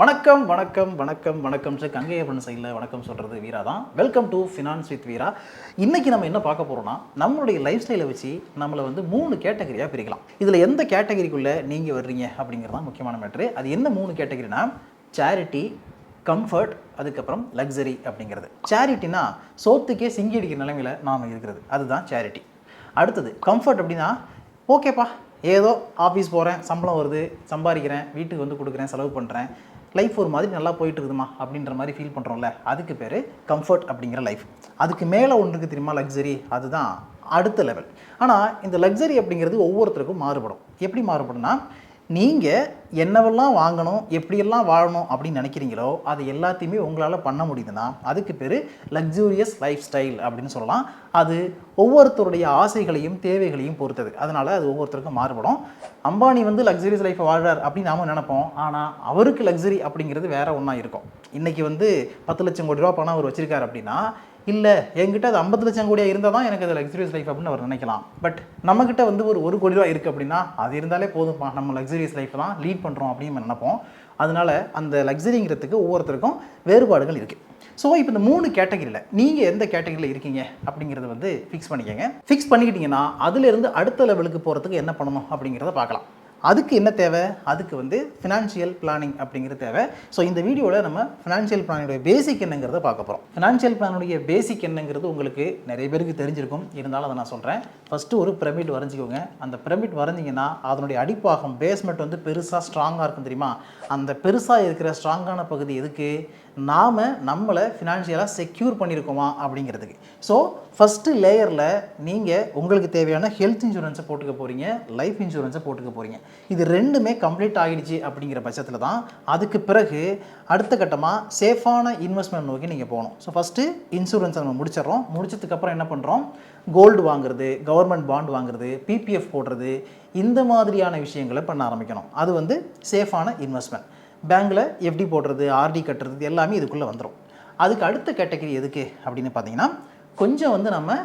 வணக்கம் வணக்கம் வணக்கம் வணக்கம் சார் கங்கையப்பன் சைடில் வணக்கம் சொல்கிறது வீரா தான். வெல்கம் டு ஃபினான்ஸ் வித் வீரா. இன்றைக்கி நம்ம என்ன பார்க்க போகிறோம்னா, நம்மளுடைய லைஃப் ஸ்டைலை வச்சு நம்மளை வந்து 3 கேட்டகரியாக பிரிக்கலாம். இதில் எந்த கேட்டகரிக்குள்ளே நீங்கள் வர்றீங்க அப்படிங்கிறது தான் முக்கியமான மேட்ரு. அது என்ன 3 கேட்டகரினா, சேரிட்டி, கம்ஃபர்ட், அதுக்கப்புறம் லக்ஸரி அப்படிங்கிறது. சேரிட்டினா சோத்துக்கே சிங்கி அடிக்கிற நிலைமையில் நாம் இருக்கிறது, அதுதான் சேரிட்டி. அடுத்தது கம்ஃபர்ட் அப்படின்னா, ஓகேப்பா ஏதோ ஆஃபீஸ் போகிறேன், சம்பளம் வருது, சம்பாதிக்கிறேன், வீட்டுக்கு வந்து கொடுக்குறேன், செலவு பண்ணுறேன், லைஃப் ஒரு மாதிரி நல்லா போயிட்டு இருக்குதுமா அப்படின்ற மாதிரி ஃபீல் பண்ணுறோம்ல, அதுக்கு பேர் கம்ஃபர்ட் அப்படிங்கிற லைஃப். அதுக்கு மேலே ஒன்று இருக்குது தெரியுமா, லக்ஸரி. அதுதான் அடுத்த லெவல். ஆனால் இந்த லக்ஸரி அப்படிங்கிறது ஒவ்வொருத்தருக்கும் மாறுபடும். எப்படி மாறுபடும்னா, நீங்கள் என்னவெல்லாம் வாங்கணும், எப்படியெல்லாம் வாழணும் அப்படின்னு நினைக்கிறீங்களோ அது எல்லாத்தையுமே உங்களால் பண்ண முடியுதுன்னா அதுக்கு பேர் லக்ஸூரியஸ் லைஃப் ஸ்டைல் அப்படின்னு சொல்லலாம். அது ஒவ்வொருத்தருடைய ஆசைகளையும் தேவைகளையும் பொறுத்தது. அதனால் அது ஒவ்வொருத்தருக்கும் மாறுபடும். அம்பானி வந்து லக்ஸூரியஸ் லைஃப்பை வாழ்றார் அப்படின்னு நாம நினைப்போம். ஆனால் அவருக்கு லக்ஸரி அப்படிங்கிறது வேற ஒன்றா இருக்கும். இன்றைக்கி வந்து 10 லட்சம் கோடி ரூபா பணம் அவர் வச்சிருக்காரு அப்படின்னா, இல்லை என்கிட்ட அது 50 லட்சம் கோடியாக இருந்தால் தான் எனக்கு அது லக்ஸூரியஸ் லைஃப் அப்படின்னு அவர் நினைக்கலாம். பட் நம்மக்கிட்ட வந்து ஒரு 1 கோடி ரூபா இருக்குது அப்படின்னா அது இருந்தாலே போதும்ப்பா, நம்ம லக்ஸூரியஸ் லைஃப் தான் லீட் பண்ணுறோம் அப்படின்னு நினைப்போம். அதனால் அந்த லக்ஸரிங்கிறதுக்கு ஒவ்வொருத்தருக்கும் வேறுபாடுகள் இருக்குது. ஸோ இப்போ இந்த 3 கேட்டகரியில் நீங்கள் எந்த கேட்டகரியில் இருக்கீங்க அப்படிங்கிறத வந்து ஃபிக்ஸ் பண்ணிக்கங்க. ஃபிக்ஸ் பண்ணிக்கிட்டிங்கன்னா அதுலேருந்து அடுத்த லெவலுக்கு போகிறதுக்கு என்ன பண்ணணும் அப்படிங்கிறத பார்க்கலாம். அதுக்கு என்ன தேவை? அதுக்கு வந்து ஃபினான்ஷியல் பிளானிங் அப்படிங்கிறது தேவை. ஸோ இந்த வீடியோவில் நம்ம ஃபினான்ஷியல் பிளானிங்கோட பேசிக் என்னங்கிறத பார்க்க போகிறோம். ஃபினான்ஷியல் பிளானுடைய பேசிக் என்னங்கிறது உங்களுக்கு நிறைய பேருக்கு தெரிஞ்சிருக்கும். இருந்தாலும் அதை நான் சொல்கிறேன். ஃபஸ்ட்டு ஒரு பிரமிட் வரைஞ்சிக்கோங்க. அந்த பிரமிட் வரைஞ்சிங்கன்னா அதனுடைய அடிப்பாகம் பேஸ்மெண்ட் வந்து பெருசாக ஸ்ட்ராங்காக இருக்கும் தெரியுமா. அந்த பெருசாக இருக்கிற ஸ்ட்ராங்கான பகுதி எதுக்கு? நாம் நம்மளை ஃபினான்ஷியலாக செக்யூர் பண்ணியிருக்கோமா அப்படிங்கிறதுக்கு. ஸோ ஃபஸ்ட்டு லேயரில் நீங்கள் உங்களுக்கு தேவையான ஹெல்த் இன்சூரன்ஸை போட்டுக்க போகிறீங்க, லைஃப் இன்சூரன்ஸை போட்டுக்க போகிறீங்க. இது ரெண்டுமே கம்ப்ளீட் ஆகிடுச்சு அப்படிங்கிற பட்சத்தில் தான் அதுக்கு பிறகு அடுத்த கட்டமாக சேஃபான இன்வெஸ்ட்மெண்ட் நோக்கி நீங்கள் போகணும். ஸோ ஃபஸ்ட்டு இன்சூரன்ஸை நம்ம முடிச்சிடறோம். முடிச்சதுக்கப்புறம் என்ன பண்ணுறோம்? கோல்டு வாங்குறது, கவர்மெண்ட் பாண்ட் வாங்குறது, பிபிஎஃப் போடுறது, இந்த மாதிரியான விஷயங்களை பண்ண ஆரம்பிக்கணும். அது வந்து சேஃபான இன்வெஸ்ட்மெண்ட். பேங்கில் எஃப்டி போடுறது, ஆர்டி கட்டுறது எல்லாமே இதுக்குள்ளே வந்துடும். அதுக்கு அடுத்த கேட்டகரி எதுக்கு அப்படின்னு பார்த்தீங்கன்னா, கொஞ்சம் வந்து நம்ம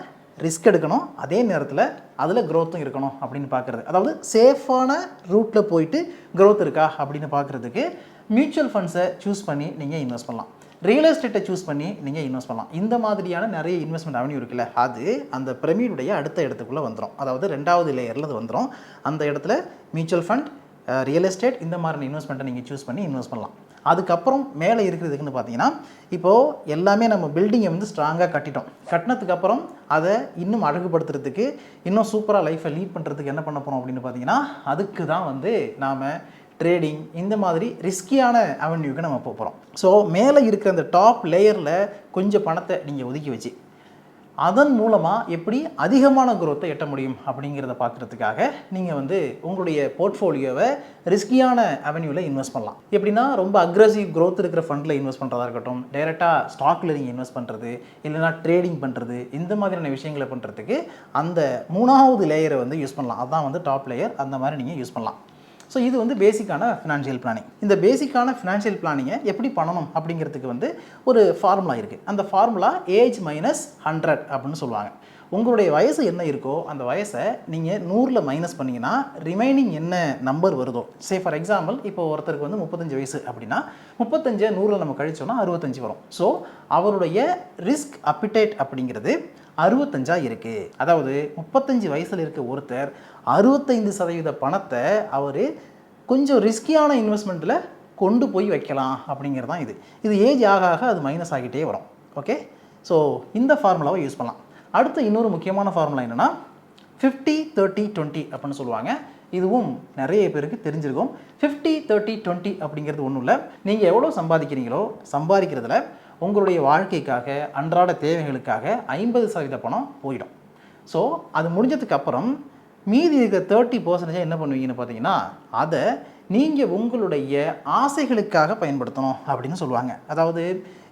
ரிஸ்க் எடுக்கணும், அதே நேரத்தில் அதில் க்ரோத்தும் இருக்கணும் அப்படின்னு பார்க்குறது. அதாவது சேஃபான ரூட்டில் போயிட்டு க்ரோத் இருக்கா அப்படின்னு பார்க்குறதுக்கு மியூச்சுவல் ஃபண்ட்ஸை சூஸ் பண்ணி நீங்கள் இன்வெஸ்ட் பண்ணலாம். ரியல் எஸ்டேட்டை சூஸ் பண்ணி நீங்கள் இன்வெஸ்ட் பண்ணலாம். இந்த மாதிரியான நிறைய இன்வெஸ்ட்மெண்ட் அவென்யூ இருக்குல்ல, அது அந்த பிரமிடுடைய அடுத்த இடத்துக்குள்ளே வந்துடும். அதாவது 2வது லேயரில் அது வந்துடும். அந்த இடத்துல மியூச்சுவல் ஃபண்ட், ரியல் எஸ்டேட், இந்த மாதிரி இன்வெஸ்ட்மெண்ட்டை நீங்கள் சூஸ் பண்ணி இன்வெஸ்ட் பண்ணலாம். அதுக்கப்புறம் மேலே இருக்கிறதுக்குன்னு பார்த்தீங்கன்னா, இப்போது எல்லாமே நம்ம பில்டிங்கை வந்து ஸ்ட்ராங்காக கட்டிட்டோம். கட்டினதுக்கப்புறம் அதை இன்னும் அழகுபடுத்துறதுக்கு, இன்னும் சூப்பராக லைஃப்பை லீட் பண்ணுறதுக்கு என்ன பண்ண போகிறோம் அப்படின்னு பார்த்தீங்கன்னா, அதுக்கு தான் வந்து நாம் ட்ரேடிங், இந்த மாதிரி ரிஸ்கியான அவென்யூக்கு நம்ம போகிறோம். ஸோ மேலே இருக்கிற அந்த டாப் லேயரில் கொஞ்சம் பணத்தை நீங்கள் ஒதுக்கி வச்சு அதன் மூலமாக எப்படி அதிகமான குரோத்தை எட்ட முடியும் அப்படிங்கிறத பார்க்குறதுக்காக நீங்கள் வந்து உங்களுடைய போர்ட்ஃபோலியோவை ரிஸ்கியான அவென்யூவில் இன்வெஸ்ட் பண்ணலாம். எப்படின்னா, ரொம்ப அக்ரெசிவ் க்ரோத் இருக்கிற ஃபண்டில் இன்வெஸ்ட் பண்ணுறதா இருக்கட்டும், டைரெக்டாக ஸ்டாக்கில் நீங்கள் இன்வெஸ்ட் பண்ணுறது, இல்லைனா ட்ரேடிங் பண்ணுறது, இந்த மாதிரியான விஷயங்களை பண்ணுறதுக்கு அந்த 3வது லேயரை வந்து யூஸ் பண்ணலாம். அதுதான் வந்து டாப் லேயர். அந்த மாதிரி நீங்கள் யூஸ் பண்ணலாம். ஸோ இது வந்து பேசிக்கான ஃபினான்ஷியல் பிளானிங். இந்த பேசிக்கான ஃபினான்ஷியல் பிளானிங்கை எப்படி பண்ணணும் அப்படிங்கிறதுக்கு வந்து ஒரு ஃபார்முலா இருக்குது. அந்த ஃபார்முலா ஏஜ் மைனஸ் 100 அப்படின்னு சொல்லுவாங்க. உங்களுடைய வயசு என்ன இருக்கோ அந்த வயசை நீங்கள் 100ல் மைனஸ் பண்ணிங்கன்னா ரிமைனிங் என்ன நம்பர் வருதோ, ஃபார் எக்ஸாம்பிள் இப்போ ஒருத்தருக்கு வந்து 35 வயசு அப்படின்னா 35 100ல் நம்ம கழிச்சோன்னா 65 வரும். ஸோ அவருடைய ரிஸ்க் அப்பிடைட் அப்படிங்கிறது 65 இருக்குது. அதாவது 35 வயசில் இருக்க ஒருத்தர் 65% பணத்தை அவர் கொஞ்சம் ரிஸ்கியான இன்வெஸ்ட்மெண்ட்டில் கொண்டு போய் வைக்கலாம் அப்படிங்கிறது தான் இது. இது ஏஜ் ஆக ஆக அது மைனஸ் ஆகிட்டே வரும். ஓகே, ஸோ இந்த ஃபார்முலாவை யூஸ் பண்ணலாம். அடுத்து இன்னொரு முக்கியமான ஃபார்முலா என்னென்னா 50-30-20 அப்படின்னு சொல்லுவாங்க. இதுவும் நிறைய பேருக்கு தெரிஞ்சிருக்கும். 50-30-20 அப்படிங்கிறது ஒன்றும் இல்லை. நீங்கள் எவ்வளோ சம்பாதிக்கிறீங்களோ சம்பாதிக்கிறதுல உங்களுடைய வாழ்க்கைக்காக, அன்றாட தேவைகளுக்காக 50% பணம் போயிடும். ஸோ அது முடிஞ்சதுக்கப்புறம் மீதி இருக்கிற 30% என்ன பண்ணுவீங்கன்னு பார்த்தீங்கன்னா, அதை நீங்கள் உங்களுடைய ஆசைகளுக்காக பயன்படுத்தணும் அப்படின்னு சொல்லுவாங்க. அதாவது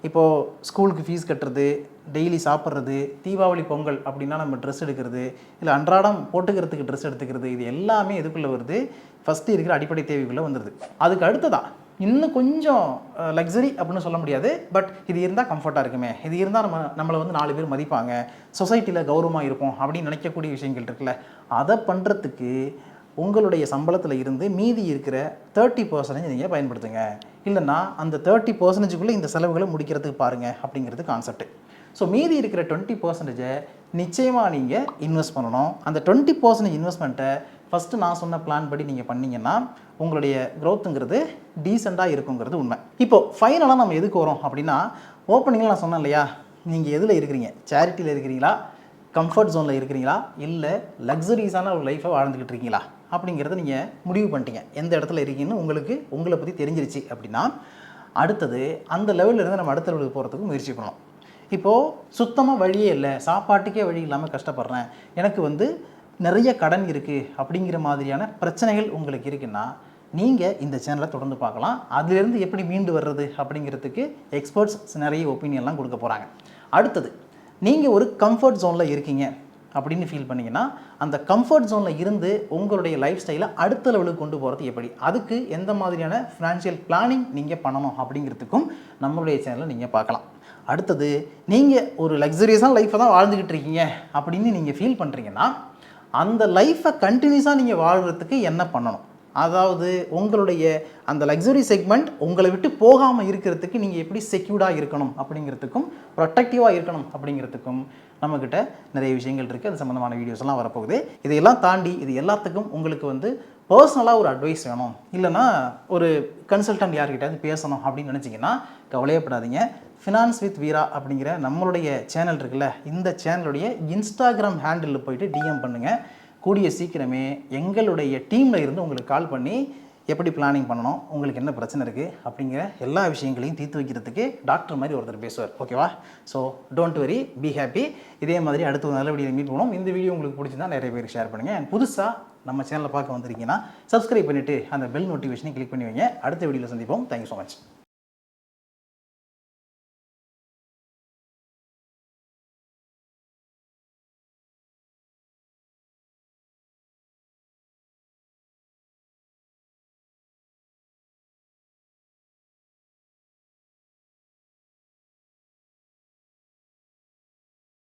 இப்போது ஸ்கூலுக்கு ஃபீஸ் கட்டுறது, டெய்லி சாப்பிட்றது, தீபாவளி பொங்கல் அப்படின்னா நம்ம ட்ரெஸ் எடுக்கிறது, இல்லை அன்றாடம் போட்டுக்கிறதுக்கு ட்ரெஸ் எடுத்துக்கிறது, இது எல்லாமே எதுக்குள்ளே வருது? ஃபஸ்ட்டு இருக்கிற அடிப்படை தேவைக்குள்ளே வந்துடுது. அதுக்கு அடுத்ததான் இன்னும் கொஞ்சம் லக்ஸரி அப்படின்னு சொல்ல முடியாது, பட் இது இருந்தால் கம்ஃபர்ட்டாக இருக்குமே, இது இருந்தால் நம்மளை வந்து 4 பேர் மதிப்பாங்க, சொசைட்டியில் கௌரவமாக இருப்போம் அப்படின்னு நினைக்கக்கூடிய விஷயங்கள் இருக்குல்ல, அதை பண்ணுறதுக்கு உங்களுடைய சம்பளத்தில் இருந்து மீதி இருக்கிற 30% நீங்கள் பயன்படுத்துங்க, இல்லைன்னா அந்த 30%க்குள்ளே இந்த செலவுகளை முடிக்கிறதுக்கு பாருங்கள் அப்படிங்கிறது கான்செப்ட். ஸோ மீதி இருக்கிற 20% நிச்சயமாக நீங்கள் இன்வெஸ்ட் பண்ணணும். அந்த 20% இன்வெஸ்ட்மெண்ட்டை ஃபஸ்ட்டு நான் சொன்ன பிளான் படி நீங்கள் பண்ணிங்கன்னா உங்களுடைய க்ரோத்துங்கிறது டீசெண்டாக இருக்குங்கிறது உண்மை. இப்போது ஃபைனலாக நம்ம எதுக்கு வரோம் அப்படின்னா, ஓப்பனிங்கில் நான் சொன்னேன் இல்லையா, நீங்கள் எதில் இருக்கிறீங்க, சேரிட்டியில் இருக்கிறீங்களா, கம்ஃபர்ட் ஜோனில் இருக்கிறீங்களா, இல்லை லக்ஸரிஸான ஒரு லைஃப்பை வாழ்ந்துக்கிட்டு இருக்கீங்களா அப்படிங்கிறத நீங்கள் முடிவு பண்ணிட்டீங்க. எந்த இடத்துல இருக்கீங்கன்னு உங்களை பற்றி தெரிஞ்சிருச்சு அப்படின்னா, அடுத்தது அந்த லெவலில் இருந்து நம்ம அடுத்த லெவலுக்கு போகிறதுக்கு முயற்சி பண்ணணும். இப்போது சுத்தமாக வழியே இல்லை, சாப்பாட்டுக்கே வழி இல்லாமல் கஷ்டப்படுறேன், எனக்கு நிறைய கடன் இருக்குது அப்படிங்கிற மாதிரியான பிரச்சனைகள் உங்களுக்கு இருக்குன்னா நீங்கள் இந்த சேனலை தொடர்ந்து பார்க்கலாம். அதிலிருந்து எப்படி மீண்டு வர்றது அப்படிங்கிறதுக்கு எக்ஸ்பர்ட்ஸ் நிறைய ஒப்பீனியன்லாம் கொடுக்க போகிறாங்க. அடுத்தது, நீங்கள் ஒரு கம்ஃபர்ட் ஜோனில் இருக்கீங்க அப்படின்னு ஃபீல் பண்ணிங்கன்னா, அந்த கம்ஃபர்ட் ஜோனில் இருந்து உங்களுடைய லைஃப் ஸ்டைலை அடுத்த லெவலுக்கு கொண்டு போகிறது எப்படி, அதுக்கு எந்த மாதிரியான ஃபினான்ஷியல் பிளானிங் நீங்கள் பண்ணணும் அப்படிங்கிறதுக்கும் நம்மளுடைய சேனலை நீங்கள் பார்க்கலாம். அடுத்தது, நீங்கள் ஒரு லக்ஸரியஸான லைஃப்பை தான் வாழ்ந்துக்கிட்டு இருக்கீங்க அப்படின்னு நீங்கள் ஃபீல் பண்ணுறீங்கன்னா, அந்த லைஃப்பை கண்டினியூஸாக நீங்கள் வாழ்கிறதுக்கு என்ன பண்ணணும், அதாவது உங்களுடைய அந்த லக்ஸரி செக்மெண்ட் உங்களை விட்டு போகாமல் இருக்கிறதுக்கு நீங்கள் எப்படி செக்யூர்டாக இருக்கணும் அப்படிங்கிறதுக்கும் ப்ரொட்டக்டிவாக இருக்கணும் அப்படிங்கிறதுக்கும் நம்மக்கிட்ட நிறைய விஷயங்கள் இருக்குது. அது சம்மந்தமான வீடியோஸ்லாம் வரப்போகுது. இதையெல்லாம் தாண்டி இது எல்லாத்துக்கும் உங்களுக்கு பர்சனலாக ஒரு அட்வைஸ் வேணும், இல்லைனா ஒரு கன்சல்டன்ட் யார்கிட்ட பேசணும் அப்படின்னு நினச்சிங்கன்னா கவலையப்படாதீங்க. ஃபினான்ஸ் வித் வீரா அப்படிங்கிற நம்மளுடைய சேனல் இருக்குல்ல, இந்த சேனலுடைய இன்ஸ்டாகிராம் ஹேண்டிலில் போயிட்டு டிஎம் பண்ணுங்கள். கூடிய சீக்கிரமே எங்களுடைய டீமில் இருந்து உங்களுக்கு கால் பண்ணி எப்படி பிளானிங் பண்ணணும், உங்களுக்கு என்ன பிரச்சனை இருக்குது அப்படிங்கிற எல்லா விஷயங்களையும் தீர்த்து வைக்கிறதுக்கு டாக்டர் மாதிரி ஒருத்தர் பேசுவார். ஓகேவா? So don't worry, be happy. இதே மாதிரி அடுத்த ஒரு நல்ல வீடியோ மீட் பண்ணுவோம். இந்த வீடியோ உங்களுக்கு பிடிச்சிருந்தா நிறைய பேருக்கு ஷேர் பண்ணுங்கள். அண்ட் புதுசாக நம்ம சேனலை பார்க்க வந்திருக்கீங்கன்னா சப்ஸ்கிரைப் பண்ணிவிட்டு அந்த பெல் நோட்டிஃபிகேஷனை கிளிக் பண்ணி வைங்க. அடுத்த வீடியோவில் சந்திப்போம். Thank you so much.